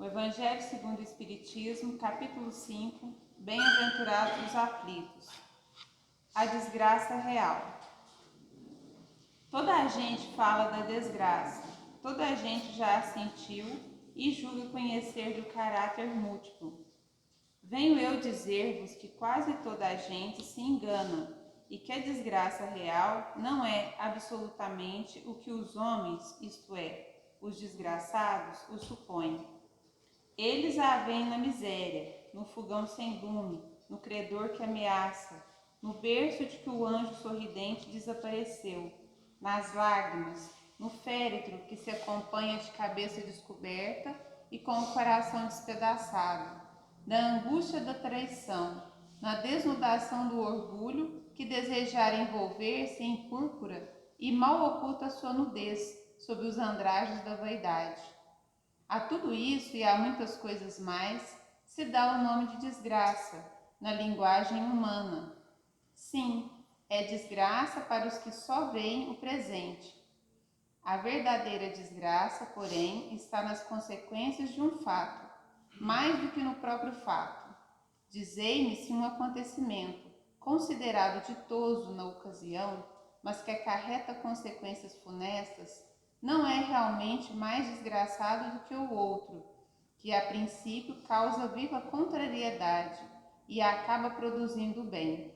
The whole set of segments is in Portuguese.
O Evangelho segundo o Espiritismo, capítulo 5, Bem-aventurados os aflitos. A desgraça real. Toda a gente fala da desgraça, toda a gente já a sentiu e julga conhecer do caráter múltiplo. Venho eu dizer-vos que quase toda a gente se engana e que a desgraça real não é absolutamente o que os homens, isto é, os desgraçados, o supõem. Eles a veem na miséria, no fogão sem lume, no credor que ameaça, no berço de que o anjo sorridente desapareceu, nas lágrimas, no féretro que se acompanha de cabeça descoberta e com o coração despedaçado, na angústia da traição, na desnudação do orgulho que desejar envolver-se em púrpura e mal oculta sua nudez sob os andrajos da vaidade. A tudo isso e a muitas coisas mais se dá o nome de desgraça, na linguagem humana. Sim, é desgraça para os que só veem o presente. A verdadeira desgraça, porém, está nas consequências de um fato, mais do que no próprio fato. Dizei-me se um acontecimento, considerado ditoso na ocasião, mas que acarreta consequências funestas, não é realmente mais desgraçado do que o outro, que a princípio causa viva contrariedade e acaba produzindo o bem.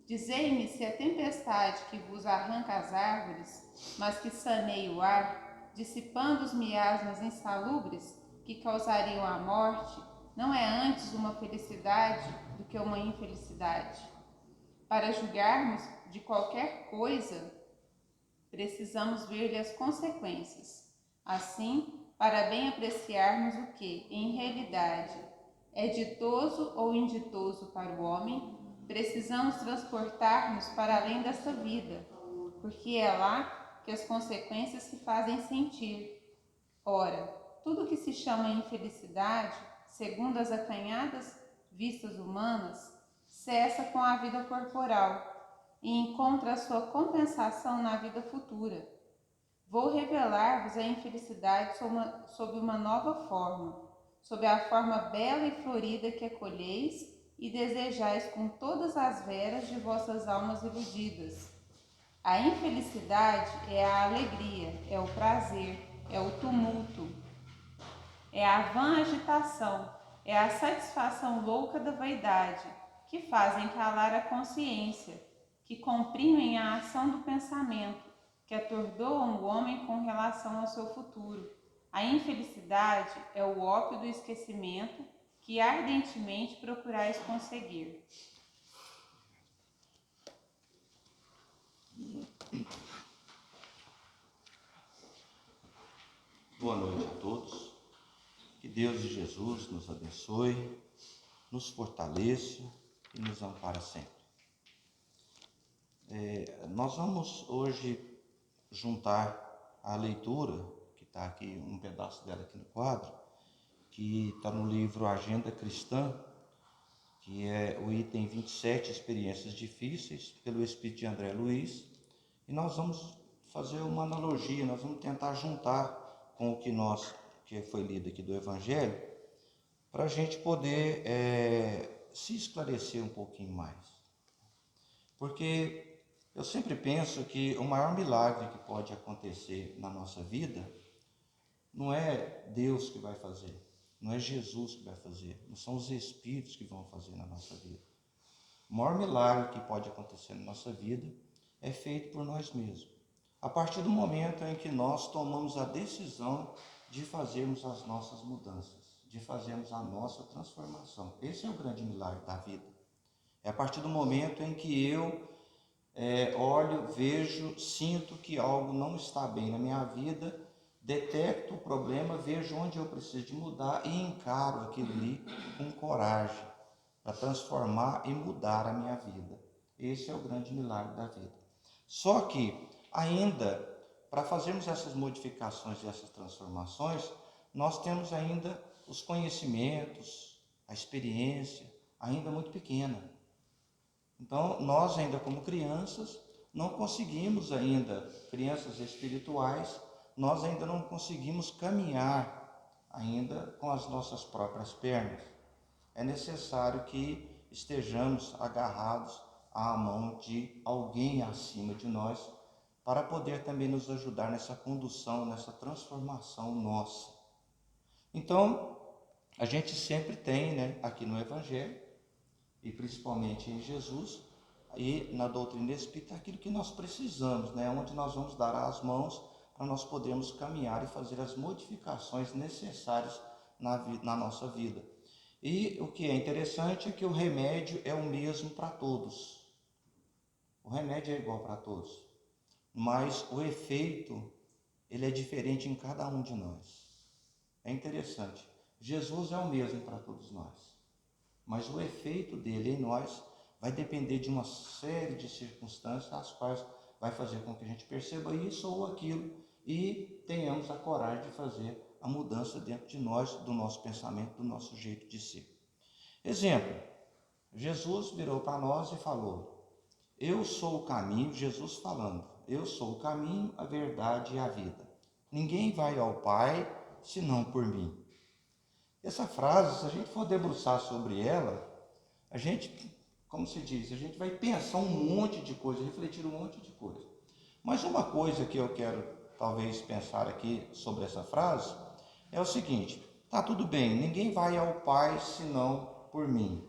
Dizei-me se a tempestade que vos arranca as árvores, mas que saneia o ar, dissipando os miasmas insalubres que causariam a morte, não é antes uma felicidade do que uma infelicidade. Para julgarmos de qualquer coisa, precisamos ver-lhe as consequências. Assim, para bem apreciarmos o que, em realidade, é ditoso ou inditoso para o homem, precisamos transportar-nos para além desta vida, porque é lá que as consequências se fazem sentir. Ora, tudo que se chama infelicidade, segundo as acanhadas vistas humanas, cessa com a vida corporal e encontra a sua compensação na vida futura. Vou revelar-vos a infelicidade sob uma nova forma, sob a forma bela e florida que acolheis e desejais com todas as veras de vossas almas iludidas. A infelicidade é a alegria, é o prazer, é o tumulto, é a vã agitação, é a satisfação louca da vaidade, que fazem calar a consciência, que comprimem a ação do pensamento, que atordoam o homem com relação ao seu futuro. A infelicidade é o ópio do esquecimento que ardentemente procurais conseguir. Boa noite a todos. Que Deus e Jesus nos abençoe, nos fortaleça e nos ampare sempre. Nós vamos hoje juntar a leitura, que está aqui, um pedaço dela aqui no quadro, que está no livro Agenda Cristã, que é o item 27, Experiências Difíceis, pelo Espírito de André Luiz, e nós vamos fazer uma analogia, nós vamos tentar juntar com o que foi lido aqui do Evangelho, para a gente poder se esclarecer um pouquinho mais. Porque eu sempre penso que o maior milagre que pode acontecer na nossa vida não é Deus que vai fazer, não é Jesus que vai fazer, não são os Espíritos que vão fazer na nossa vida. O maior milagre que pode acontecer na nossa vida é feito por nós mesmos. A partir do momento em que nós tomamos a decisão de fazermos as nossas mudanças, de fazermos a nossa transformação. Esse é o grande milagre da vida. É a partir do momento em que eu olho, vejo, sinto que algo não está bem na minha vida, detecto o problema, vejo onde eu preciso de mudar e encaro aquilo ali com coragem para transformar e mudar a minha vida. Esse é o grande milagre da vida. Só que ainda, para fazermos essas modificações e essas transformações, nós temos ainda os conhecimentos, a experiência, ainda muito pequena. Então, nós ainda como crianças, não conseguimos ainda, crianças espirituais, nós ainda não conseguimos caminhar ainda com as nossas próprias pernas. É necessário que estejamos agarrados à mão de alguém acima de nós, para poder também nos ajudar nessa condução, nessa transformação nossa. Então, a gente sempre tem, né, aqui no Evangelho, e principalmente em Jesus, e na doutrina espírita, aquilo que nós precisamos, né, onde nós vamos dar as mãos para nós podermos caminhar e fazer as modificações necessárias na nossa vida. E o que é interessante é que o remédio é o mesmo para todos. O remédio é igual para todos, mas o efeito, ele é diferente em cada um de nós. É interessante. Jesus é o mesmo para todos nós, mas o efeito dele em nós vai depender de uma série de circunstâncias, as quais vai fazer com que a gente perceba isso ou aquilo e tenhamos a coragem de fazer a mudança dentro de nós, do nosso pensamento, do nosso jeito de ser. Exemplo, Jesus virou para nós e falou: eu sou o caminho, Jesus falando, eu sou o caminho, a verdade e a vida. Ninguém vai ao Pai senão por mim. Essa frase, se a gente for debruçar sobre ela, a gente, como se diz, a gente vai pensar um monte de coisa, refletir um monte de coisa. Mas uma coisa que eu quero talvez pensar aqui sobre essa frase é o seguinte: tá tudo bem, ninguém vai ao Pai senão por mim.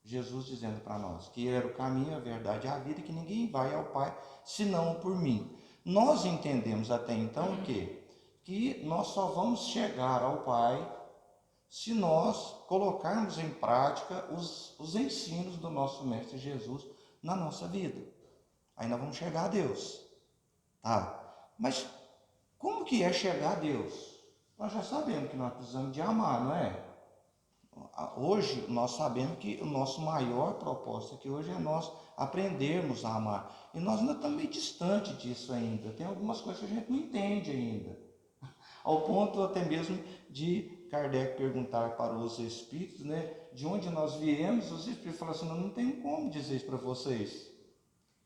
Jesus dizendo para nós que Ele era o caminho, a verdade e a vida, e que ninguém vai ao Pai senão por mim. Nós entendemos até então que nós só vamos chegar ao Pai se nós colocarmos em prática os ensinos do nosso Mestre Jesus na nossa vida. Aí nós vamos chegar a Deus. Tá? Mas como que é chegar a Deus? Nós já sabemos que nós precisamos de amar, não é? Hoje nós sabemos que o nosso maior propósito aqui hoje é nós aprendermos a amar. E nós ainda estamos meio distante disso ainda. Tem algumas coisas que a gente não entende ainda. Ao ponto até mesmo de Kardec perguntar para os espíritos, né, de onde nós viemos. Os espíritos falam assim: não tenho como dizer isso para vocês.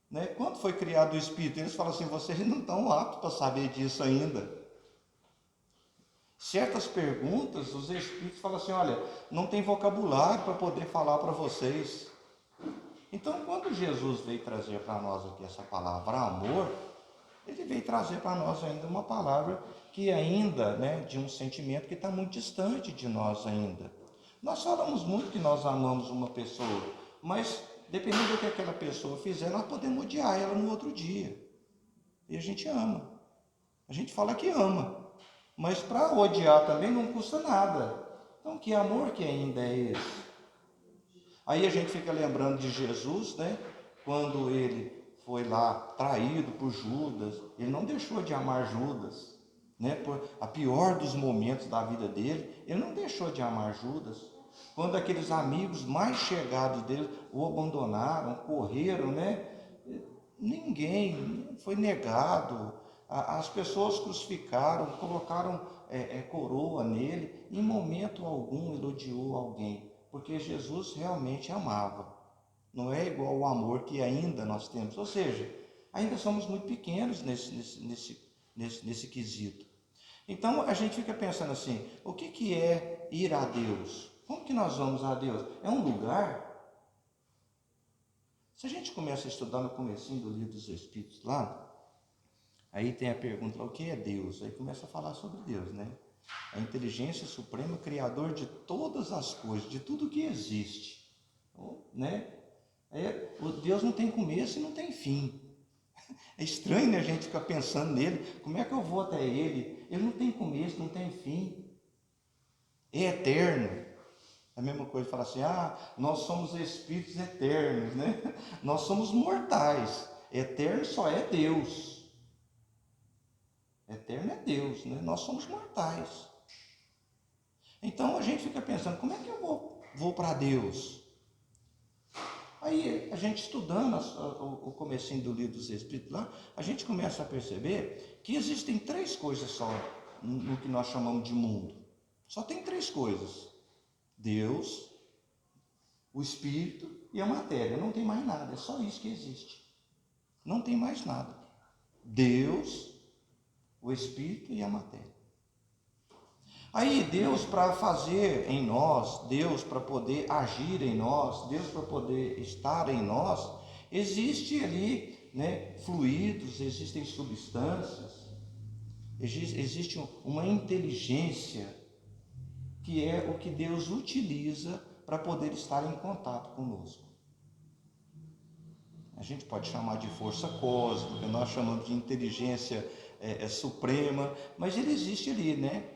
Né? Quando foi criado o espírito, eles falam assim: vocês não estão aptos para saber disso ainda. Certas perguntas, os espíritos falam assim: olha, não tem vocabulário para poder falar para vocês. Então, quando Jesus veio trazer para nós aqui essa palavra amor, ele veio trazer para nós ainda uma palavra que ainda, né, de um sentimento que está muito distante de nós ainda. Nós falamos muito que nós amamos uma pessoa, mas dependendo do que aquela pessoa fizer, nós podemos odiar ela no outro dia. E a gente ama. A gente fala que ama. Mas para odiar também não custa nada. Então, que amor que ainda é esse? Aí a gente fica lembrando de Jesus, né? Quando ele foi lá traído por Judas, ele não deixou de amar Judas, né? Por a pior dos momentos da vida dele, ele não deixou de amar Judas. Quando aqueles amigos mais chegados dele o abandonaram, correram, né? Ninguém foi negado. As pessoas crucificaram, colocaram coroa nele. Em momento algum ele odiou alguém, porque Jesus realmente amava. Não é igual o amor que ainda nós temos. Ou seja, ainda somos muito pequenos nesse quesito. Então a gente fica pensando assim: o que é ir a Deus? Como que nós vamos a Deus? É um lugar? Se a gente começa a estudar no comecinho do Livro dos Espíritos lá, aí tem a pergunta: o que é Deus? Aí começa a falar sobre Deus, né? A inteligência suprema, criador de todas as coisas, de tudo que existe, né? O Deus não tem começo e não tem fim. É estranho, né, a gente ficar pensando nele. Como é que eu vou até ele? Ele não tem começo, não tem fim. É eterno. É a mesma coisa, falar assim: nós somos espíritos eternos, né? Nós somos mortais. Eterno só é Deus. Eterno é Deus, né? Nós somos mortais. Então a gente fica pensando: como é que eu vou para Deus? Aí a gente estudando o comecinho do Livro dos Espíritos lá, a gente começa a perceber que existem três coisas só no que nós chamamos de mundo. Só tem três coisas: Deus, o Espírito e a matéria. Não tem mais nada, é só isso que existe. Não tem mais nada. Deus, o Espírito e a matéria. Aí Deus para fazer em nós, Deus para poder agir em nós, Deus para poder estar em nós, existe ali, né, fluidos, existem substâncias, existe uma inteligência que é o que Deus utiliza para poder estar em contato conosco. A gente pode chamar de força cósmica, nós chamamos de inteligência suprema, mas ele existe ali, né?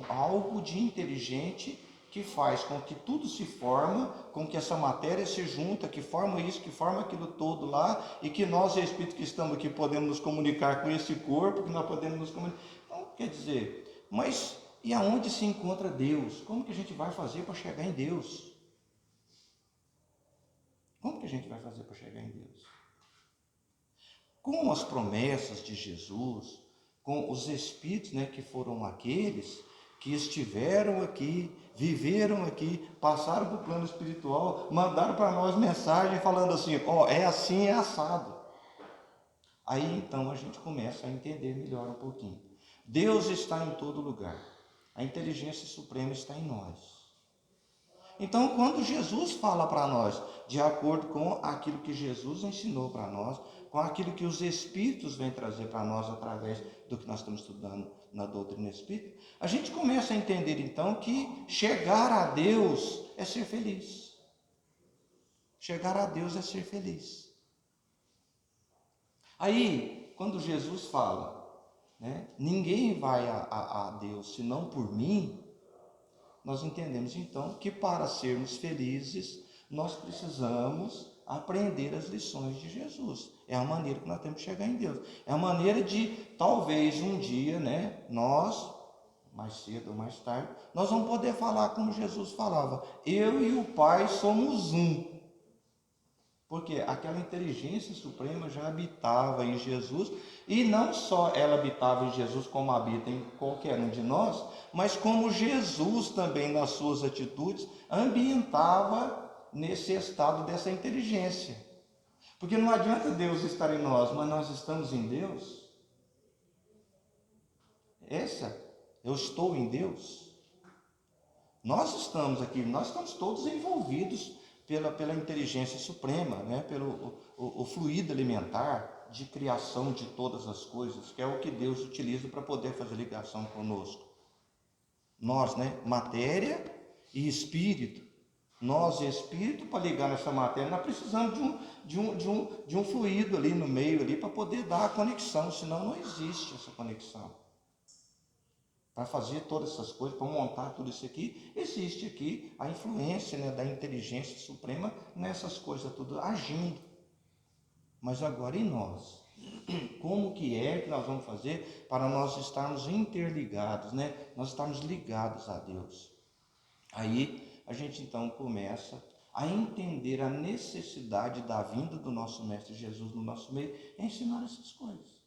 Algo de inteligente que faz com que tudo se forma, com que essa matéria se junta, que forma isso, que forma aquilo todo lá, e que nós, espíritos que estamos aqui, podemos nos comunicar com esse corpo, que nós podemos nos comunicar. Então, quer dizer, mas e aonde se encontra Deus? Como que a gente vai fazer para chegar em Deus? Como que a gente vai fazer para chegar em Deus? Com as promessas de Jesus, com os Espíritos, né, que foram aqueles que estiveram aqui, viveram aqui, passaram para o plano espiritual, mandaram para nós mensagem falando assim, é assim, é assado. Aí então a gente começa a entender melhor um pouquinho. Deus está em todo lugar. A inteligência suprema está em nós. Então, quando Jesus fala para nós, de acordo com aquilo que Jesus ensinou para nós, com aquilo que os Espíritos vêm trazer para nós através do que nós estamos estudando na doutrina espírita, a gente começa a entender então que chegar a Deus é ser feliz. Chegar a Deus é ser feliz. Aí, quando Jesus fala, né, ninguém vai a Deus senão por mim, nós entendemos então que para sermos felizes, nós precisamos aprender as lições de Jesus. É a maneira que nós temos de chegar em Deus. É a maneira de, talvez um dia, né, nós, mais cedo ou mais tarde, nós vamos poder falar como Jesus falava. Eu e o Pai somos um. Porque aquela inteligência suprema já habitava em Jesus, e não só ela habitava em Jesus como habita em qualquer um de nós, mas como Jesus também nas suas atitudes ambientava nesse estado dessa inteligência. Porque não adianta Deus estar em nós, mas nós estamos em Deus. Eu estou em Deus. Nós estamos aqui, nós estamos todos envolvidos pela inteligência suprema, né? Pelo o fluido alimentar de criação de todas as coisas, que é o que Deus utiliza para poder fazer ligação conosco. Nós, né? Matéria e espírito. Nós, espírito, para ligar nessa matéria, nós precisamos de um fluido ali no meio ali para poder dar a conexão, senão não existe essa conexão. Para fazer todas essas coisas, para montar tudo isso aqui, existe aqui a influência, né, da inteligência suprema nessas coisas tudo agindo. Mas agora e nós? Como que é que nós vamos fazer para nós estarmos interligados, né? Nós estarmos ligados a Deus. Aí a gente então começa a entender a necessidade da vinda do nosso Mestre Jesus no nosso meio e ensinar essas coisas.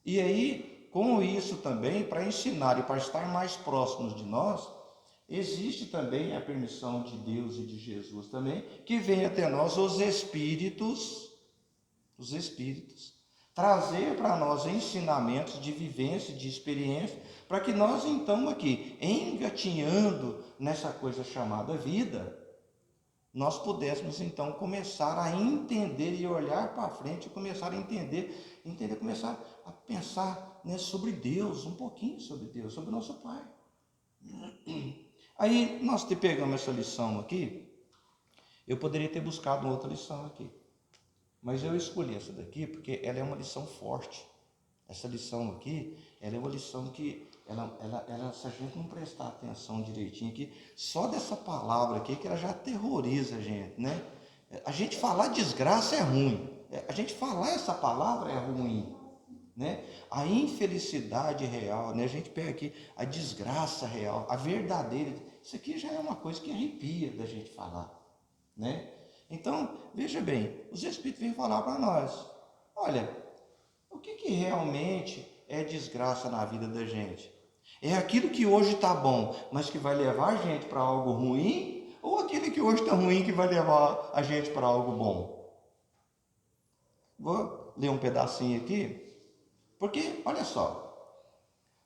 E aí, com isso também, para ensinar e para estar mais próximos de nós, existe também a permissão de Deus e de Jesus também, que vem até nós os Espíritos, trazer para nós ensinamentos de vivência, de experiência, para que nós então aqui, engatinhando nessa coisa chamada vida, nós pudéssemos então começar a entender e olhar para frente, começar a entender, começar a pensar, né, sobre Deus, um pouquinho sobre Deus, sobre o nosso Pai. Aí nós pegamos essa lição aqui, eu poderia ter buscado outra lição aqui, mas eu escolhi essa daqui porque ela é uma lição forte. Essa lição aqui, ela é uma lição que, se a gente não prestar atenção direitinho aqui, só dessa palavra aqui, que ela já aterroriza a gente, né? A gente falar desgraça é ruim, a gente falar essa palavra é ruim, né? A infelicidade real, né? A gente pega aqui a desgraça real, a verdadeira, isso aqui já é uma coisa que arrepia da gente falar, né? Então, veja bem, os Espíritos vêm falar para nós, olha, o que realmente é desgraça na vida da gente? É aquilo que hoje está bom, mas que vai levar a gente para algo ruim? Ou aquele que hoje está ruim que vai levar a gente para algo bom? Vou ler um pedacinho aqui, porque, olha só,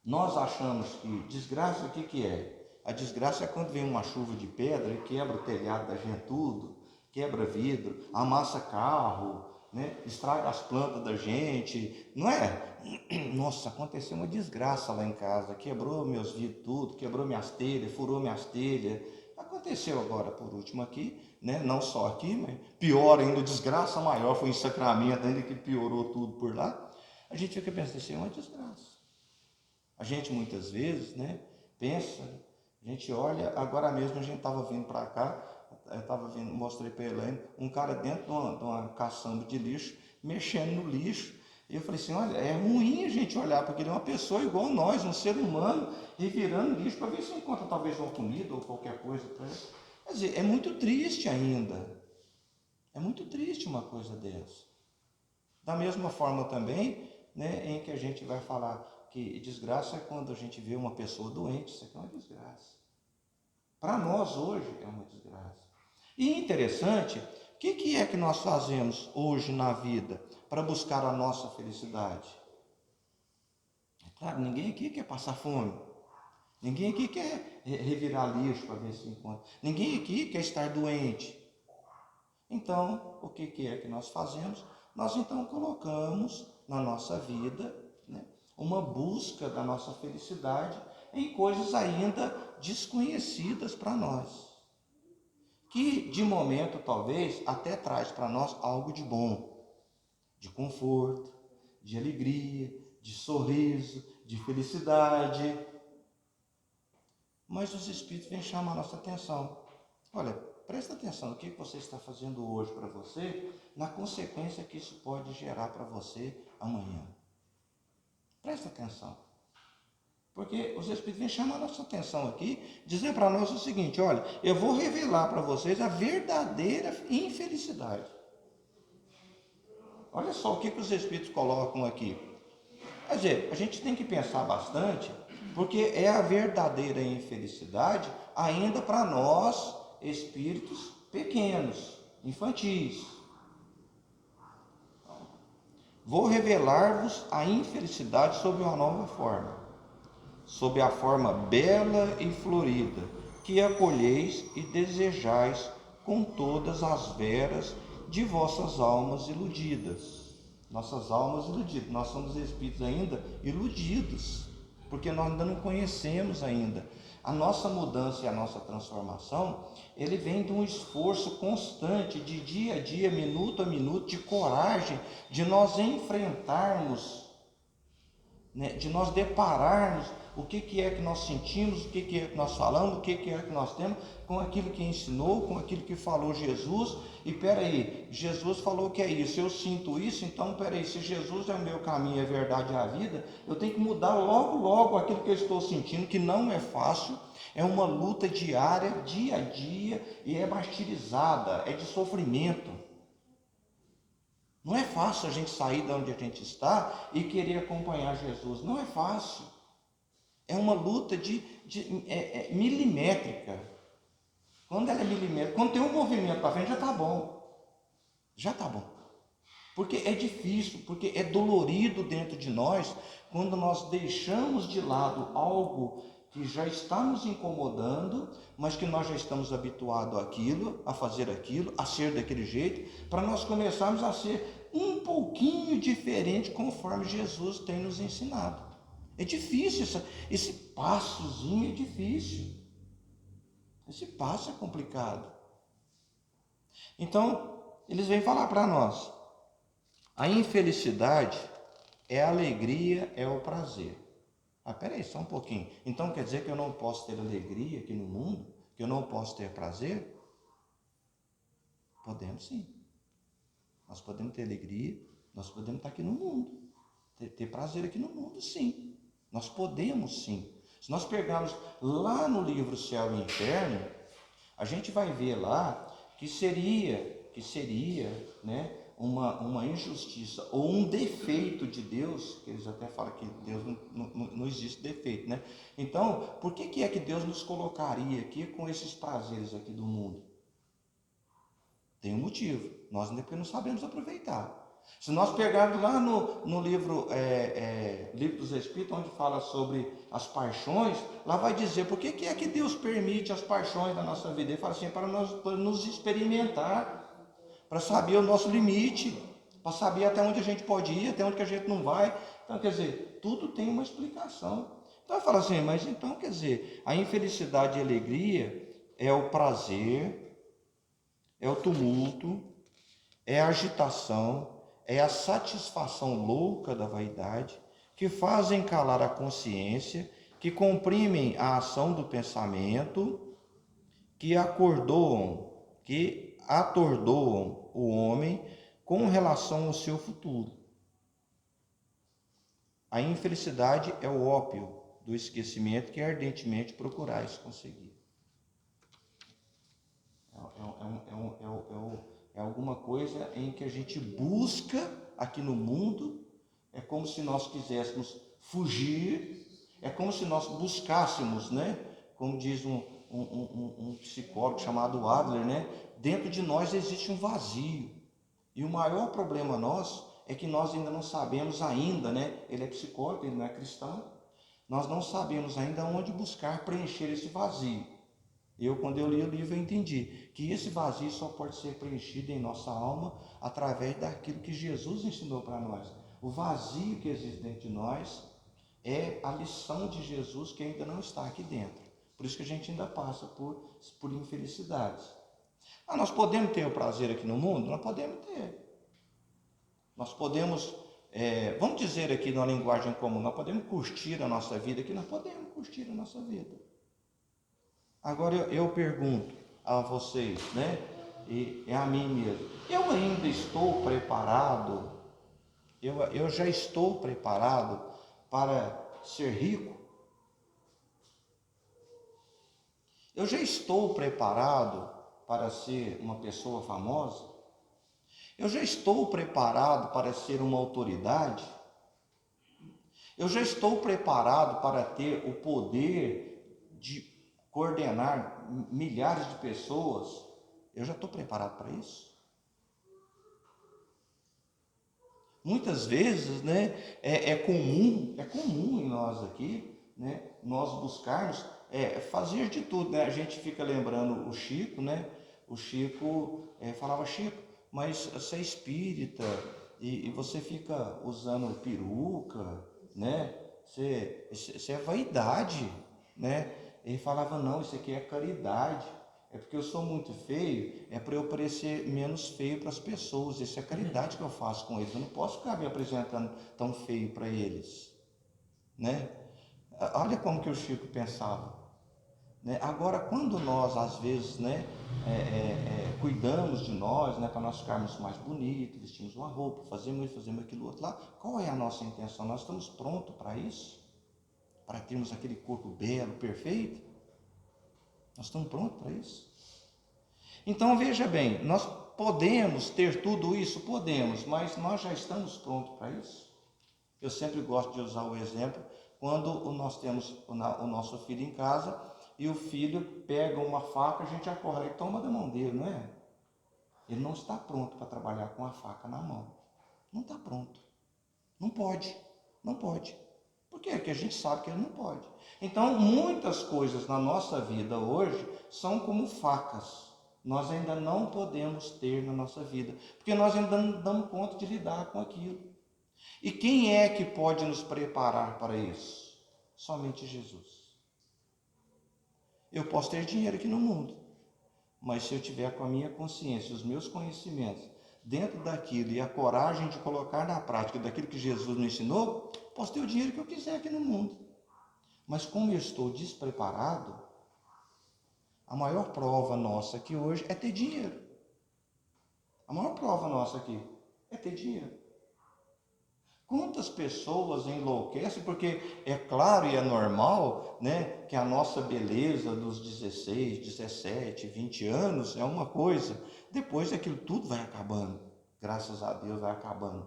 Nós achamos que desgraça, o que é? A desgraça é quando vem uma chuva de pedra e quebra o telhado da gente tudo, quebra vidro, amassa carro, né? Estraga as plantas da gente, não é? Nossa, aconteceu uma desgraça lá em casa, quebrou meus vidros tudo, quebrou minhas telhas, furou minhas telhas. Aconteceu agora por último aqui, né? Não só aqui, mas pior ainda, desgraça maior foi em Sacramento, ainda que piorou tudo por lá. A gente fica pensando assim, é uma desgraça. A gente muitas vezes, né, pensa, a gente olha, agora mesmo a gente estava vindo para cá, eu estava vindo, mostrei para a Elaine, um cara dentro de uma caçamba de lixo, mexendo no lixo. E eu falei assim, olha, é ruim a gente olhar, porque ele é uma pessoa igual nós, um ser humano, revirando lixo para ver se encontra talvez uma comida ou qualquer coisa para ele. Quer dizer, é muito triste ainda. É muito triste uma coisa dessa. Da mesma forma também, né, em que a gente vai falar que desgraça é quando a gente vê uma pessoa doente, isso aqui é uma desgraça. Para nós hoje é uma desgraça. E interessante, o que é que nós fazemos hoje na vida para buscar a nossa felicidade? É claro, ninguém aqui quer passar fome. Ninguém aqui quer revirar lixo para ver se encontra. Ninguém aqui quer estar doente. Então, o que é que nós fazemos? Nós então colocamos na nossa vida, né, uma busca da nossa felicidade em coisas ainda desconhecidas para nós, que de momento talvez até traz para nós algo de bom, de conforto, de alegria, de sorriso, de felicidade. Mas os Espíritos vêm chamar a nossa atenção. Olha, presta atenção no que você está fazendo hoje para você, na consequência que isso pode gerar para você amanhã. Presta atenção. Porque os Espíritos vêm chamar a nossa atenção aqui, dizendo para nós o seguinte, olha, eu vou revelar para vocês a verdadeira infelicidade. Olha só o que os Espíritos colocam aqui. Quer dizer, a gente tem que pensar bastante, porque é a verdadeira infelicidade ainda para nós, espíritos pequenos, infantis. Vou revelar-vos a infelicidade sob uma nova forma, sob a forma bela e florida, que acolheis e desejais com todas as veras de vossas almas iludidas. Nossas almas iludidas, nós somos espíritos ainda iludidos, porque nós ainda não conhecemos ainda. A nossa mudança e a nossa transformação, ele vem de um esforço constante, de dia a dia, minuto a minuto, de coragem, de nós enfrentarmos, né, de nós depararmos o que é que nós sentimos, o que é que nós falamos, o que é que nós temos com aquilo que ensinou, com aquilo que falou Jesus. E peraí, Jesus falou que é isso, eu sinto isso, então peraí, se Jesus é o meu caminho, é a verdade e a vida, eu tenho que mudar logo aquilo que eu estou sentindo, que não é fácil, é uma luta diária, dia a dia, e é martirizada, é de sofrimento. Não é fácil a gente sair de onde a gente está e querer acompanhar Jesus, não é fácil. É uma luta milimétrica. Quando ela é milimétrica, quando tem um movimento para frente, já está bom. Já está bom. Porque é difícil, porque é dolorido dentro de nós, quando nós deixamos de lado algo que já está nos incomodando, mas que nós já estamos habituados àquilo, a fazer aquilo, a ser daquele jeito, para nós começarmos a ser um pouquinho diferente conforme Jesus tem nos ensinado. É difícil, esse passozinho é difícil. Esse passo é complicado. Então, eles vêm falar para nós, a infelicidade é a alegria, é o prazer. Peraí, só um pouquinho. Então quer dizer que eu não posso ter alegria aqui no mundo? Que eu não posso ter prazer? Podemos sim. Nós podemos ter alegria, nós podemos estar aqui no mundo. Ter prazer aqui no mundo, sim. Nós podemos sim. Se nós pegarmos lá no livro Céu e Inferno, a gente vai ver lá que seria, né, uma injustiça ou um defeito de Deus, que eles até falam que Deus não existe defeito, né? Então, por que é que Deus nos colocaria aqui com esses prazeres aqui do mundo? Tem um motivo, nós ainda não sabemos aproveitar. Se nós pegarmos lá no livro, Livro dos Espíritos, onde fala sobre as paixões, lá vai dizer por que é que Deus permite as paixões da nossa vida. Ele fala assim, para nos experimentar, para saber o nosso limite, para saber até onde a gente pode ir, até onde que a gente não vai. Então, quer dizer, tudo tem uma explicação. Então, fala assim, mas então, quer dizer, a infelicidade e a alegria é o prazer, é o tumulto, é a agitação, é a satisfação louca da vaidade, que fazem calar a consciência, que comprimem a ação do pensamento, que atordoam o homem com relação ao seu futuro. A infelicidade é o ópio do esquecimento que ardentemente procurais conseguir. É alguma coisa em que a gente busca aqui no mundo, é como se nós quiséssemos fugir, é como se nós buscássemos, né? Como diz um psicólogo chamado Adler, né? Dentro de nós existe um vazio. E o maior problema nosso é que nós ainda não sabemos ainda, né? Ele é psicólogo, ele não é cristão. Nós não sabemos ainda onde buscar preencher esse vazio. Quando eu li o livro, eu entendi que esse vazio só pode ser preenchido em nossa alma através daquilo que Jesus ensinou para nós. O vazio que existe dentro de nós é a lição de Jesus que ainda não está aqui dentro. Por isso que a gente ainda passa por infelicidades. Nós podemos ter o prazer aqui no mundo? Nós podemos ter. Nós podemos, vamos dizer aqui na linguagem comum, nós podemos curtir a nossa vida aqui, nós podemos curtir a nossa vida. Agora eu pergunto a vocês, né? E a mim mesmo, eu ainda estou preparado? Eu já estou preparado para ser rico? Eu já estou preparado para ser uma pessoa famosa? Eu já estou preparado para ser uma autoridade? Eu já estou preparado para ter o poder de coordenar milhares de pessoas? Eu já estou preparado para isso? Muitas vezes, né, é comum em nós aqui, né, nós buscarmos fazer de tudo, né? A gente fica lembrando o Chico, né? O Chico falava, Chico, mas você é espírita e você fica usando peruca, né? Isso é vaidade, né? Ele falava, não, isso aqui é caridade. É porque eu sou muito feio, é para eu parecer menos feio para as pessoas. Isso é caridade que eu faço com eles. Eu não posso ficar me apresentando tão feio para eles, né? Olha como que o Chico pensava, né? Agora, quando nós, às vezes, né, cuidamos de nós, né, para nós ficarmos mais bonitos, vestimos uma roupa, fazemos isso, fazemos aquilo outro lá, qual é a nossa intenção? Nós estamos prontos para isso? Para termos aquele corpo belo, perfeito? Nós estamos prontos para isso? Então, veja bem, nós podemos ter tudo isso? Podemos, mas nós já estamos prontos para isso? Eu sempre gosto de usar o exemplo, quando nós temos o nosso filho em casa e o filho pega uma faca, a gente acorda e toma da mão dele, não é? Ele não está pronto para trabalhar com a faca na mão. Não está pronto. Não pode. Não pode. Por quê? Porque a gente sabe que ele não pode. Então, muitas coisas na nossa vida hoje são como facas. Nós ainda não podemos ter na nossa vida, porque nós ainda não damos conta de lidar com aquilo. E quem é que pode nos preparar para isso? Somente Jesus. Eu posso ter dinheiro aqui no mundo, mas se eu tiver com a minha consciência, os meus conhecimentos dentro daquilo e a coragem de colocar na prática daquilo que Jesus me ensinou, posso ter o dinheiro que eu quiser aqui no mundo. Mas como eu estou despreparado, a maior prova nossa aqui hoje é ter dinheiro. A maior prova nossa aqui é ter dinheiro. Quantas pessoas enlouquecem, porque é claro e é normal, né, que a nossa beleza dos 16, 17, 20 anos é uma coisa, depois aquilo tudo vai acabando, graças a Deus vai acabando.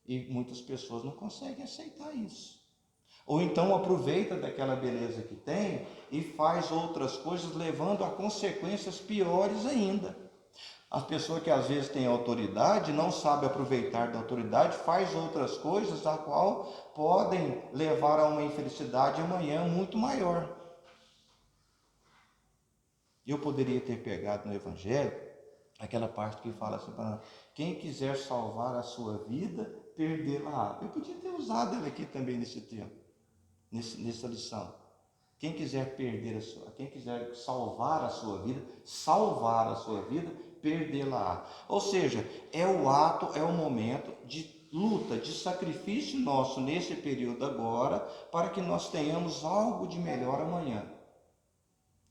E muitas pessoas não conseguem aceitar isso. Ou então aproveita daquela beleza que tem e faz outras coisas, levando a consequências piores ainda. As pessoas que às vezes têm autoridade, não sabem aproveitar da autoridade, faz outras coisas a qual podem levar a uma infelicidade amanhã muito maior. Eu poderia ter pegado no Evangelho aquela parte que fala assim, para quem quiser salvar a sua vida, perdê-la. Eu podia ter usado ela aqui também nesse tempo, nessa lição. Quem quiser quem quiser salvar a sua vida, perdê-la. Ou seja, é o ato, é o momento de luta, de sacrifício nosso nesse período agora, para que nós tenhamos algo de melhor amanhã.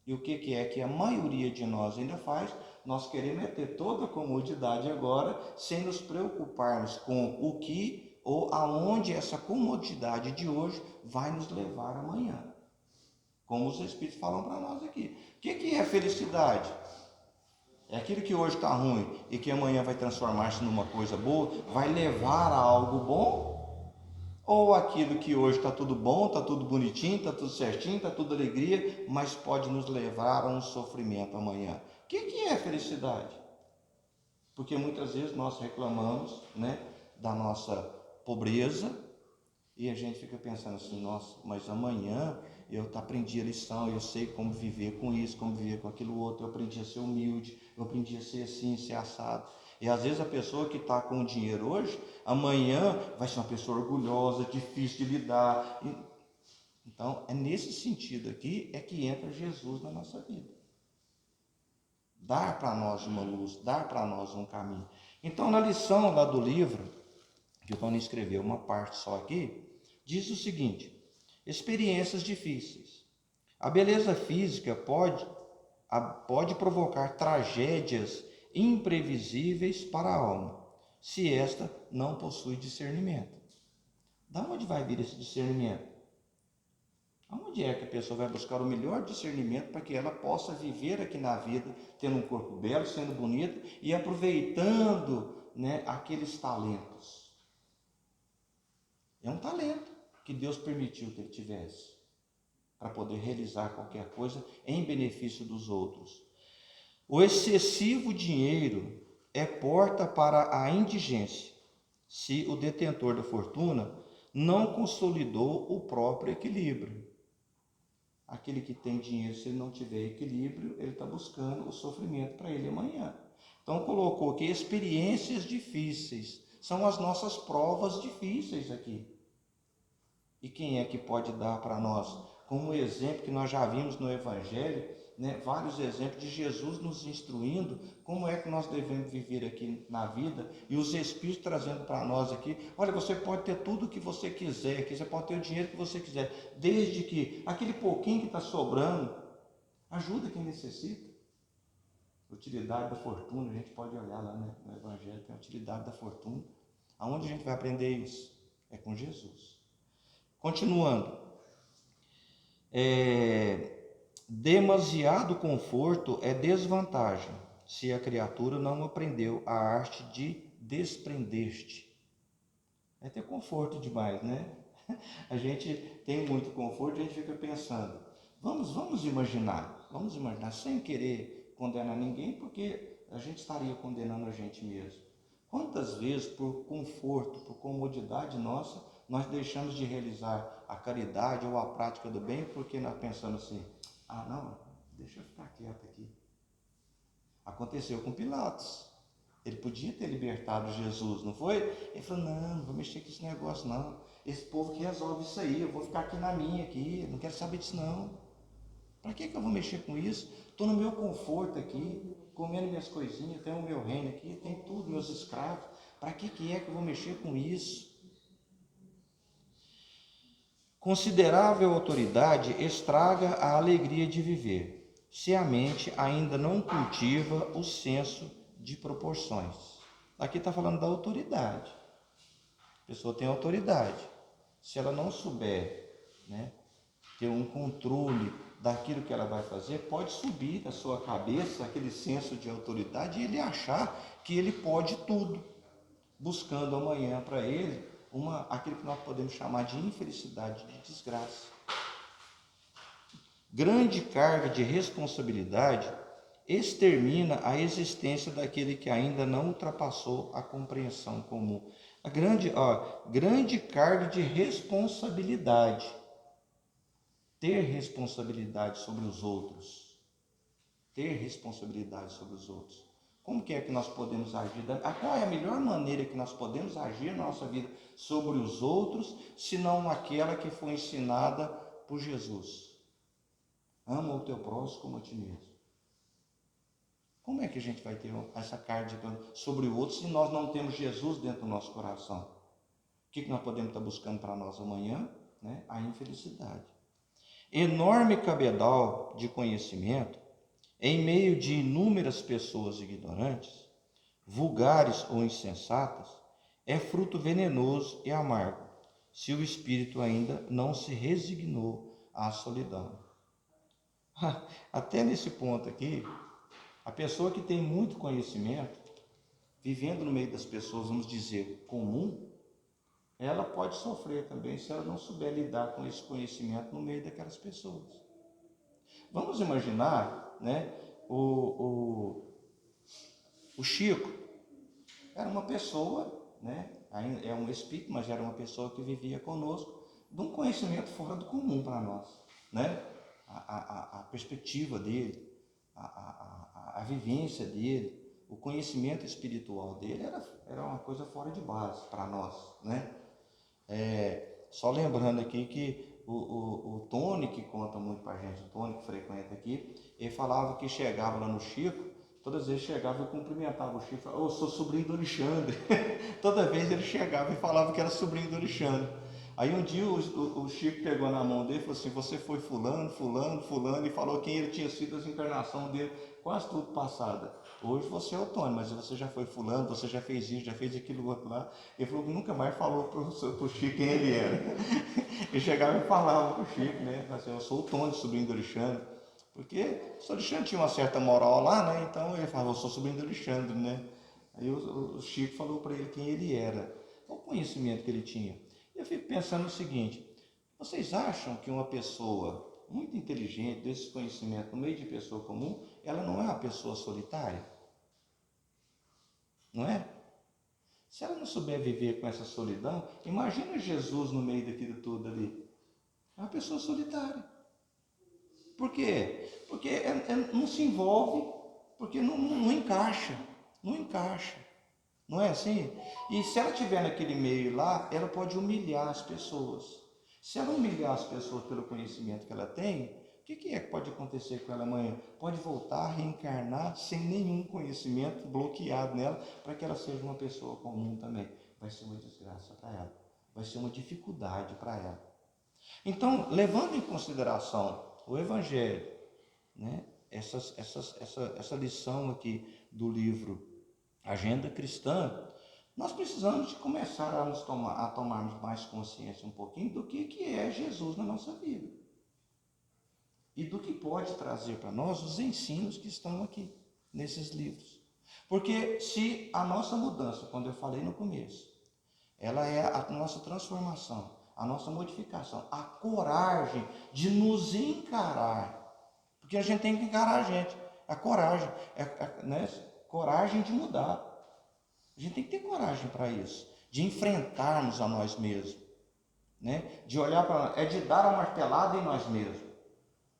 E o que é que a maioria de nós ainda faz? Nós queremos ter toda a comodidade agora, sem nos preocuparmos com o que ou aonde essa comodidade de hoje vai nos levar amanhã. Como os Espíritos falam para nós aqui. O que é felicidade? É aquilo que hoje está ruim e que amanhã vai transformar-se numa coisa boa, vai levar a algo bom? Ou aquilo que hoje está tudo bom, está tudo bonitinho, está tudo certinho, está tudo alegria, mas pode nos levar a um sofrimento amanhã? O que é felicidade? Porque muitas vezes nós reclamamos, né, da nossa pobreza e a gente fica pensando assim, nossa, mas amanhã eu aprendi a lição, eu sei como viver com isso, como viver com aquilo outro, eu aprendi a ser humilde, eu aprendi a ser assim, ser assado. E às vezes a pessoa que está com o dinheiro hoje, amanhã vai ser uma pessoa orgulhosa, difícil de lidar. Então, é nesse sentido aqui é que entra Jesus na nossa vida. Dar para nós uma luz, dar para nós um caminho. Então, na lição lá do livro, que o Tony escreveu uma parte só aqui, diz o seguinte: experiências difíceis. A beleza física pode provocar tragédias imprevisíveis para a alma, se esta não possui discernimento. Da onde vai vir esse discernimento? Aonde é que a pessoa vai buscar o melhor discernimento para que ela possa viver aqui na vida, tendo um corpo belo, sendo bonito e aproveitando, né, aqueles talentos? É um talento que Deus permitiu que ele tivesse, para poder realizar qualquer coisa em benefício dos outros. O excessivo dinheiro é porta para a indigência, se o detentor da fortuna não consolidou o próprio equilíbrio. Aquele que tem dinheiro, se ele não tiver equilíbrio, ele está buscando o sofrimento para ele amanhã. Então colocou que experiências difíceis são as nossas provas difíceis aqui. E quem é que pode dar para nós? Como exemplo que nós já vimos no Evangelho, né, vários exemplos de Jesus nos instruindo como é que nós devemos viver aqui na vida, e os Espíritos trazendo para nós aqui, olha, você pode ter tudo o que você quiser aqui, você pode ter o dinheiro que você quiser, desde que aquele pouquinho que está sobrando, ajuda quem necessita. Utilidade da fortuna, a gente pode olhar lá, né, no Evangelho, tem a utilidade da fortuna. Aonde a gente vai aprender isso? É com Jesus. Continuando, demasiado conforto é desvantagem, se a criatura não aprendeu a arte de desprender-te. É ter conforto demais, né? A gente tem muito conforto, a gente fica pensando, vamos imaginar, sem querer condenar ninguém, porque a gente estaria condenando a gente mesmo. Quantas vezes, por conforto, por comodidade nossa, nós deixamos de realizar a caridade ou a prática do bem, porque nós pensamos assim, não, deixa eu ficar quieto aqui. Aconteceu com Pilatos. Ele podia ter libertado Jesus, não foi? Ele falou, não vou mexer com esse negócio não. Esse povo que resolve isso aí, eu vou ficar aqui na minha, aqui, não quero saber disso não. Para que eu vou mexer com isso? Estou no meu conforto aqui, comendo minhas coisinhas, tenho o meu reino aqui, tem tudo, meus escravos. Para que é que eu vou mexer com isso? Considerável autoridade estraga a alegria de viver, se a mente ainda não cultiva o senso de proporções. Aqui está falando da autoridade. A pessoa tem autoridade. Se ela não souber, né, ter um controle daquilo que ela vai fazer, pode subir da sua cabeça aquele senso de autoridade e ele achar que ele pode tudo, buscando amanhã para ele aquilo que nós podemos chamar de infelicidade, de desgraça. Grande carga de responsabilidade extermina a existência daquele que ainda não ultrapassou a compreensão comum. A grande carga de responsabilidade. Ter responsabilidade sobre os outros. Ter responsabilidade sobre os outros. Como que é que nós podemos agir? Qual é a melhor maneira que nós podemos agir na nossa vida sobre os outros, senão aquela que foi ensinada por Jesus? Ama o teu próximo como a ti mesmo. Como é que a gente vai ter essa carga sobre o outro se nós não temos Jesus dentro do nosso coração? O que nós podemos estar buscando para nós amanhã? Né? A infelicidade. Enorme cabedal de conhecimento, em meio de inúmeras pessoas ignorantes, vulgares ou insensatas, é fruto venenoso e amargo, se o espírito ainda não se resignou à solidão. Até nesse ponto aqui, a pessoa que tem muito conhecimento, vivendo no meio das pessoas, vamos dizer, comum, ela pode sofrer também se ela não souber lidar com esse conhecimento no meio daquelas pessoas. Vamos imaginar, né, o Chico era uma pessoa, né, é um espírito, mas era uma pessoa que vivia conosco, de um conhecimento fora do comum para nós, né? A perspectiva dele, a vivência dele, o conhecimento espiritual dele era uma coisa fora de base para nós, né? Só lembrando aqui que o Tony, que conta muito para a gente, o Tony que frequenta aqui, ele falava que chegava lá no Chico, todas as vezes chegava e cumprimentava o Chico, falava, eu sou sobrinho do Alexandre. Toda vez ele chegava e falava que era sobrinho do Alexandre. Aí um dia o Chico pegou na mão dele e falou assim, você foi fulano, e falou quem ele tinha sido, as encarnações dele, quase tudo passada. Hoje você é o Tony, mas você já foi fulano, você já fez isso, já fez aquilo outro lá. Ele falou que nunca mais falou pro Chico quem ele era. Ele chegava e falava pro Chico, né? Assim, eu sou o Tony, sobrinho do Alexandre. Porque o Alexandre tinha uma certa moral lá, né? Então ele falava, eu sou sobrinho do Alexandre, né? Aí o Chico falou para ele quem ele era, qual o conhecimento que ele tinha. Eu fico pensando o seguinte, vocês acham que uma pessoa muito inteligente, desse conhecimento, no meio de pessoa comum, ela não é uma pessoa solitária? Não é? Se ela não souber viver com essa solidão, imagina Jesus no meio daquilo tudo ali. É uma pessoa solitária. Por quê? Porque não se envolve, porque não encaixa. Não encaixa. Não é assim? E se ela estiver naquele meio lá, ela pode humilhar as pessoas. Se ela humilhar as pessoas pelo conhecimento que ela tem, o que é que pode acontecer com ela amanhã? Pode voltar a reencarnar sem nenhum conhecimento bloqueado nela, para que ela seja uma pessoa comum também. Vai ser uma desgraça para ela. Vai ser uma dificuldade para ela. Então, levando em consideração o Evangelho, né, essa lição aqui do livro Agenda Cristã, nós precisamos de começar a tomarmos mais consciência um pouquinho do que é Jesus na nossa vida. E do que pode trazer para nós os ensinos que estão aqui, nesses livros. Porque se a nossa mudança, quando eu falei no começo, ela é a nossa transformação, a nossa modificação, a coragem de nos encarar. Porque a gente tem que encarar a gente. A coragem, né? Coragem de mudar. A gente tem que ter coragem para isso, de enfrentarmos a nós mesmos, né? De olhar para nós, de dar a martelada em nós mesmos.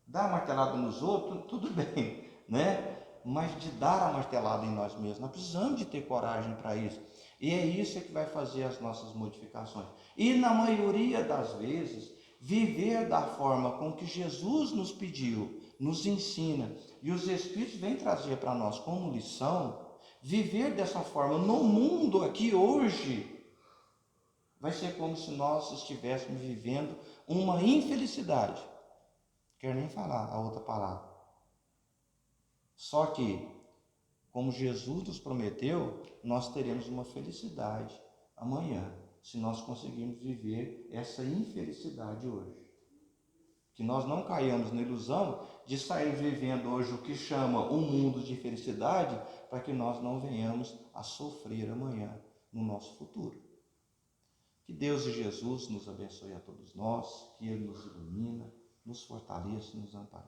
Dar a martelada nos outros, tudo bem, né? Mas de dar a martelada em nós mesmos, nós precisamos de ter coragem para isso. E é isso que vai fazer as nossas modificações. E na maioria das vezes, viver da forma com que Jesus nos pediu, nos ensina, e os Espíritos vêm trazer para nós como lição, viver dessa forma no mundo aqui hoje, vai ser como se nós estivéssemos vivendo uma infelicidade. Quero nem falar a outra palavra. Só que, como Jesus nos prometeu, nós teremos uma felicidade amanhã, se nós conseguirmos viver essa infelicidade hoje. Que nós não caiamos na ilusão de sair vivendo hoje o que chama um mundo de felicidade, para que nós não venhamos a sofrer amanhã no nosso futuro. Que Deus e Jesus nos abençoe a todos nós, que Ele nos ilumina, nos fortaleça e nos ampare.